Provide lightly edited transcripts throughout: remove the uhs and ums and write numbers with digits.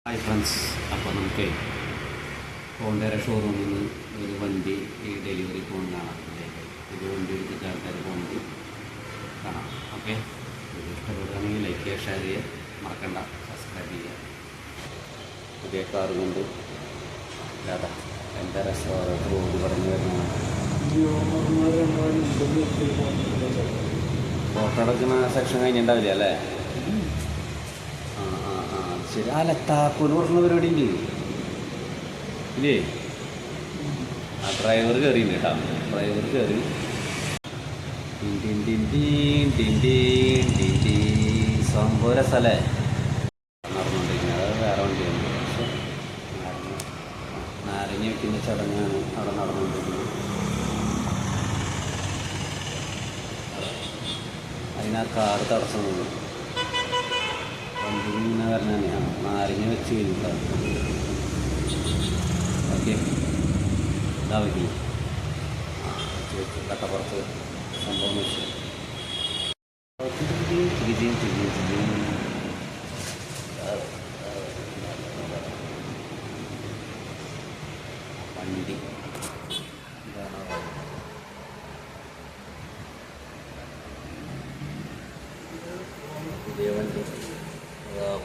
Hi friends, അപ്പോൾ നമുക്ക് ഹോണ്ടയുടെ ഷോറൂമിൽ നിന്ന് ഒരു വണ്ടി ഡെലിവറി പോകുന്നതാണ്. ഇത് വണ്ടി എടുത്തിട്ട് ആൾക്കാർ പോകുന്നത് കാണാം. ഓക്കെ, ഇത് ഇഷ്ടപ്പെടുകയാണെങ്കിൽ ലൈക്ക് ചെയ്യുക, ഷെയർ ചെയ്യുക, മറക്കണ്ട സബ്സ്ക്രൈബ് ചെയ്യുക. പുതിയ കാർ കൊണ്ട് അതാ എന്താ രസമാണ് റോഡ് പറഞ്ഞു വരുന്നത്. ഫോട്ടോ എടുക്കുന്ന സെക്ഷൻ കഴിഞ്ഞിട്ടുണ്ടാവില്ല അല്ലേ? ശരി. അല്ല, താക്കോല് കൊടുക്കുന്ന പരിപാടി ഉണ്ട് ഇല്ലേ? ആ ഡ്രൈവർ കയറിയുണ്ട് കേട്ടോ. ഡ്രൈവർ കയറി സംഭവ രസമല്ലേ നടന്നുകൊണ്ടിരിക്കുന്നത്. അത് വേറെ വണ്ടിയാണ്. പക്ഷെ നാരങ്ങ വയ്ക്കുന്ന ചടങ്ങാണ് അവിടെ നടന്നുകൊണ്ടിരിക്കുന്നത്. അതിനാ കാറ് തടസ്സം നിന്നു. ഇങ്ങനെ പറഞ്ഞാൽ നാരങ്ങ വെച്ച് കഴിഞ്ഞിട്ടുണ്ടാവും. ഓക്കെ, ഇതാ വയ്ക്കി കട്ടപ്പുറത്ത് സംഭവം വെച്ച് വണ്ടി പുതിയ വണ്ടി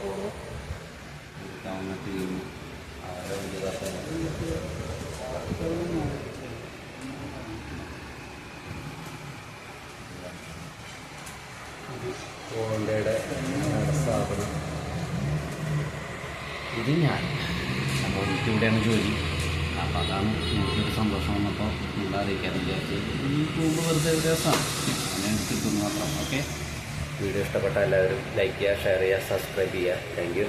പോകുന്നു. ടീം ആരെ വണ്ടി ഹോണ്ടയുടെ സ്ഥാപനം. ഇത് ഞാൻ അപ്പോൾ എനിക്ക് ഇവിടെയാണ് ജോലി. അപ്പോൾ അതാണ് എനിക്കൊരു സന്തോഷം വന്നപ്പോൾ നിങ്ങളെ അറിയിക്കാമെന്ന് വിചാരിച്ച് ഈ പോകുമ്പോൾ വെറുതെ രസമാണ് അങ്ങനെ കിട്ടുന്നു മാത്രം. ഓക്കെ, വീഡിയോ ഇഷ്ടപ്പെട്ട എല്ലാവരും ലൈക്ക് ചെയ്യുക, ഷെയർ ചെയ്യുക, സബ്സ്ക്രൈബ് ചെയ്യുക. Thank you.